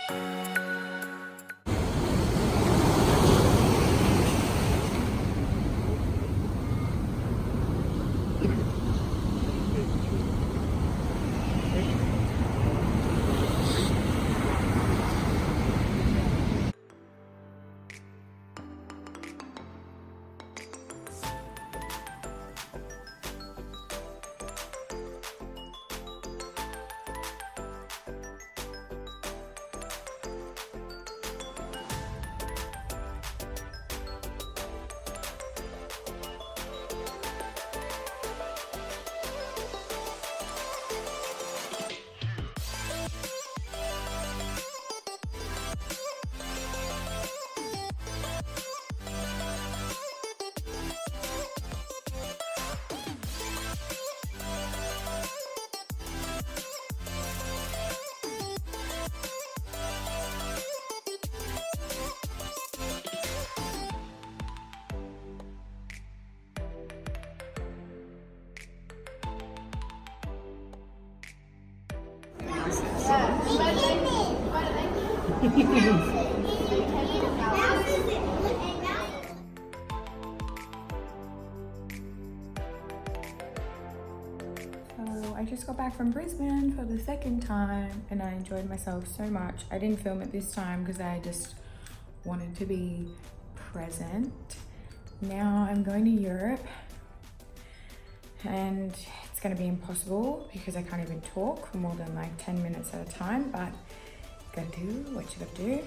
So I just got back from Brisbane for the second time and I enjoyed myself so much. I didn't film it this time because I just wanted to be present. Now I'm going to Europe and it's going to be impossible because I can't even talk for more than like 10 minutes at a time, but gotta do what you gotta do.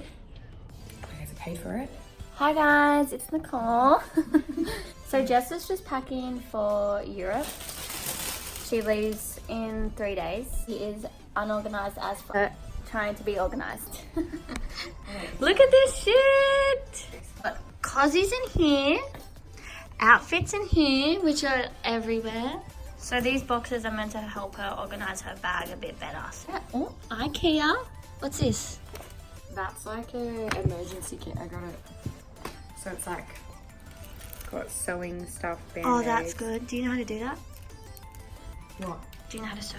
I guess I paid for it. Hi guys, it's Nicole. So Jess is just packing for Europe. She leaves in 3 days. She is unorganized as fuck, trying to be organized. Look at this shit! Got cozies in here, outfits in here, which are everywhere. So these boxes are meant to help her organize her bag a bit better. Oh, IKEA. What's this? That's like an emergency kit. I got it. So it's like got sewing stuff, band-aids. Oh, that's good. Do you know how to do that? What? Do you know how to sew?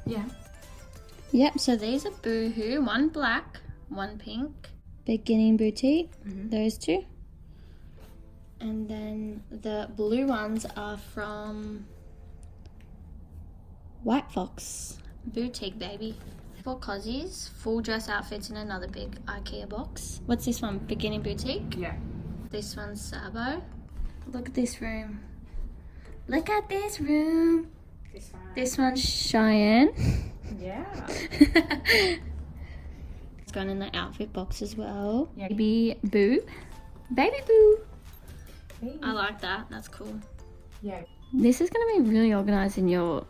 Yeah. Yep, so these are Boohoo. One black, one pink. Beginning Boutique, those two. And then the blue ones are from White Fox Boutique, baby. 4 cozies, full dress outfits in another big IKEA box. What's this one? Beginning Boutique? Yeah. This one's Sabo. Look at this room. Look at this room. This one's Cheyenne. Yeah. It's gone in the outfit box as well. Yeah. Baby Boo. Baby Boo. Hey. I like that. That's cool. Yeah. This is going to be really organized in your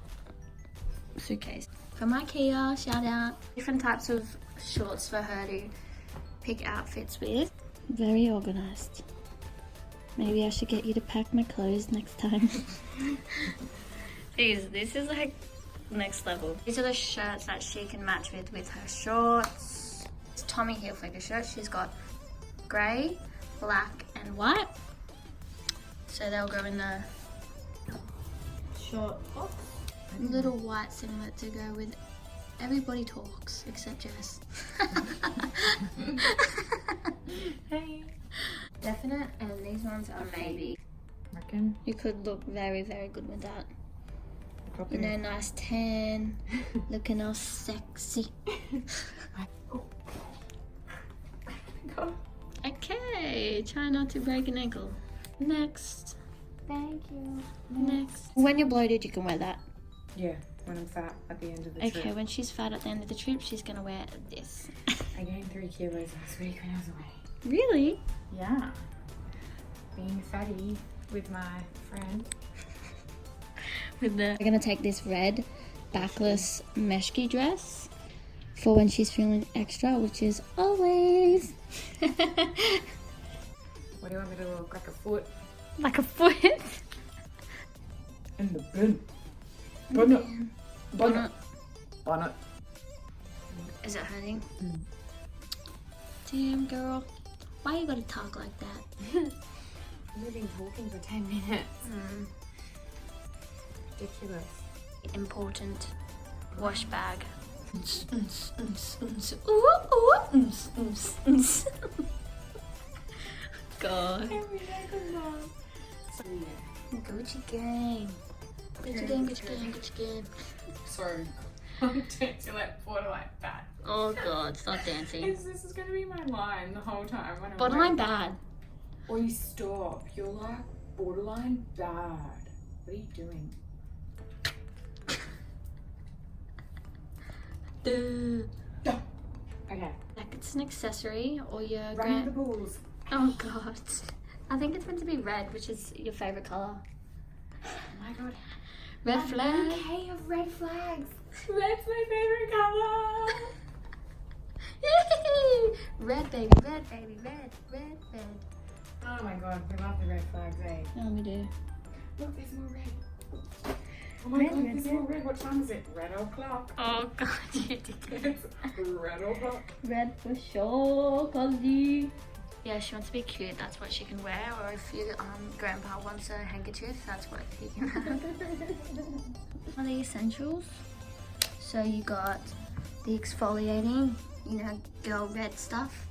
suitcase. From IKEA, shout out. Different types of shorts for her to pick outfits with. Very organized. Maybe I should get you to pack my clothes next time. This is like next level. These are the shirts that she can match with her shorts. It's Tommy Hilfiger shirt. She's got grey, black and white. So they'll go in the short box. Little white singlet to go with everybody talks except Jess. Hey. Definite, and these ones are maybe. Reckon? You could look very, very good with that. Probably. You know, nice tan, looking all sexy. Okay, try not to break an ankle. Next. Thank you. Next. When you're bloated, you can wear that. Yeah, when I'm fat at the end of the Okay, trip. when she's fat at the end of the trip, she's gonna wear this. I gained 3 kilos last week when I was away. Really? Yeah. Being fatty with my friend. We're gonna take this red backless meshki dress for when she's feeling extra, which is always. What do you want me to look like? A foot? Like a foot? In the bin. Bonnet. Bonnet. Bonnet. Is it hurting? Damn, girl. Why you gotta talk like that? We've been talking for 10 minutes. Ridiculous. Important wash bag. God. Gucci gang. Gucci gang, Gucci gang, Gucci gang. Sorry. I'm dancing like borderline bad. Oh God, stop dancing. This is gonna be my line the whole time. When I'm Borderline like, bad. or you stop. You're like borderline bad. What are you doing? Duh. Okay. Like it's an accessory or your Run the balls. Oh God. I think it's meant to be red, which is your favorite color. Oh my god. Red flag. Bouquet of red flags. Red's my favorite color. Red baby, red baby, red, red, red. Oh my god, we love the red flags, eh? No, we do. Look, there's more red. Oh my Red, god, red, there's red. more red. What time is it? Red o'clock. Oh God, you dickhead. It's red o'clock. Red for sure, Cosy. Yeah, she wants to be cute. That's what she can wear. Or if your grandpa wants a handkerchief, that's what he can have. Are the essentials? So you got the exfoliating, you know, girl red stuff.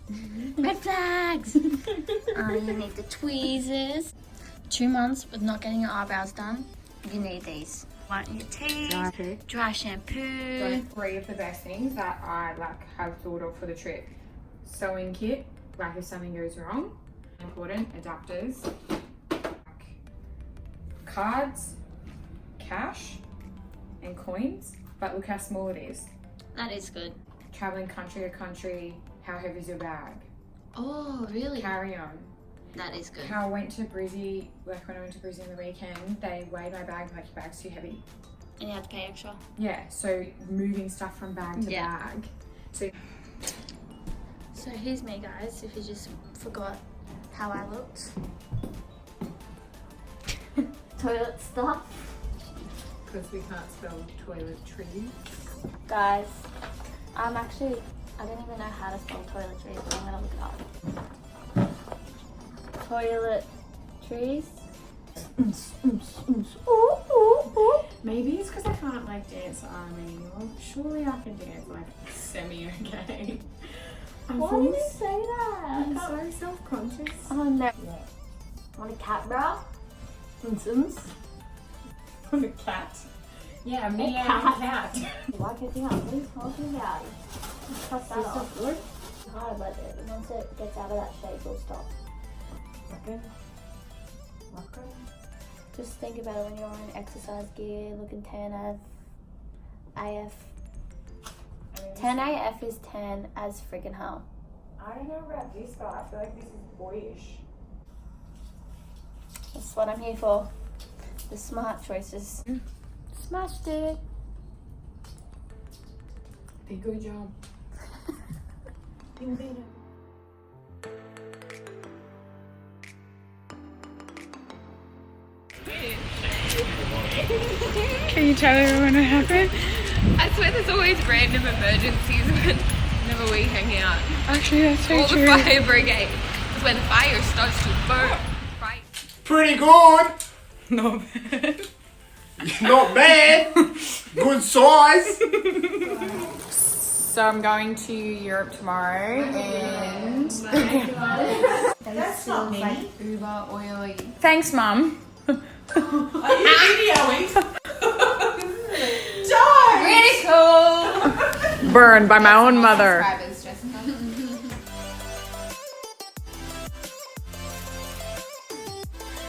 Red flags. You need the tweezers. 2 months with not getting your eyebrows done. You need these. Want your teeth. Dry shampoo. Like 3 of the best things that I have thought of for the trip. Sewing kit, like if something goes wrong. Important, adapters. Cards, cash, and coins. But look how small it is. That is good. Traveling country to country, how heavy is your bag? Oh, really? Carry on. That is good. How I went to Brizzy, like when I went to Brizzy on the weekend, they weighed my bag, like your bag's too heavy. And you had to pay extra. Yeah, so moving stuff from bag to bag. So here's me, guys, if you just forgot how I looked. Toilet stuff. Because we can't spell toiletries. Guys, I don't even know how to spell toiletries, but I'm gonna look it up. Toiletries. Maybe it's because I can't like dance army. Well, surely I can dance like semi-okay. Why did you say that? I'm so self-conscious. Oh no. Yeah. Want a cat bra? For the cat. Yeah, me and cat. the cat. Why can't you have? What are you talking about? Cut that Is off. this good? Hard, but once it gets out of that shape, it'll stop. Okay. Just think about it when you're wearing exercise gear, looking 10 AF. 10 AF is 10 as friggin' hell. I don't know about this, but I feel like this is boyish. That's what I'm here for. The smart choices. Smashed it. A good job. You made it. Can you tell everyone what happened? I swear there's always random emergencies whenever we hang out. Actually, that's so Or true. the fire brigade. It's when the fire starts to burn. Right. Pretty good. Not bad. Not bad. Good size. So I'm going to Europe tomorrow and... That's not me. Uber oily. Thanks, Mum. Really cool. Burned by my own mother. Subscribers.